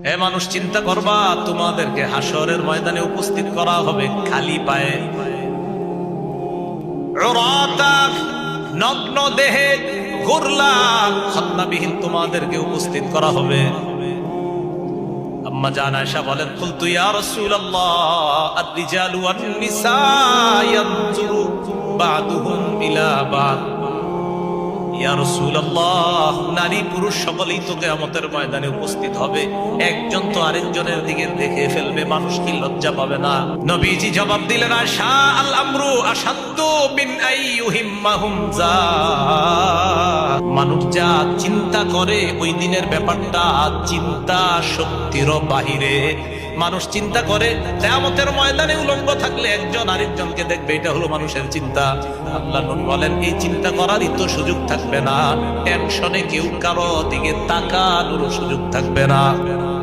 হে মানুষ, চিন্তা করবা তোমাদেরকে হাসরের ময়দানে উপস্থিত করা হবে খালি পায়ে, উরাতাক, নগ্ন দেহে, গুরলা, খতনাবিহীন তোমাদেরকে উপস্থিত করা হবে। আম্মা জান আয়েশা বলেন, কুলতু ইয়া রাসূলুল্লাহ আর-রিজালু ওয়ান-নিসা ইয়ানজুরু বা'দুহুম ইলা বা'দ। ইয়া রাসূলুল্লাহ, নারী পুরুষ সকলেই তো কিয়ামতের ময়দানে উপস্থিত হবে, একজন তো আরেকজনের দিকে দেখে ফেলবে, মানুষ কি লজ্জা পাবে না? নবীজি জবাব দিলেন, আশা আল আমরু আশাদ্দু মিন আইয়ুহিম্মাহুম যা। মানুষ যা চিন্তা করে ওই দিনের ব্যাপারটা চিন্তা শক্তির বাহিরে। মানুষ চিন্তা করে কিয়ামতের ময়দানে উলঙ্গ থাকলে একজন আরেকজনকে দেখবে, এটা হলো মানুষের চিন্তা। আল্লাহ নবী বলেন, এই চিন্তা করারই তো সুযোগ থাকবে না, টেনশনে কেউ কারো দিকে তাকানোর সুযোগ থাকবে না।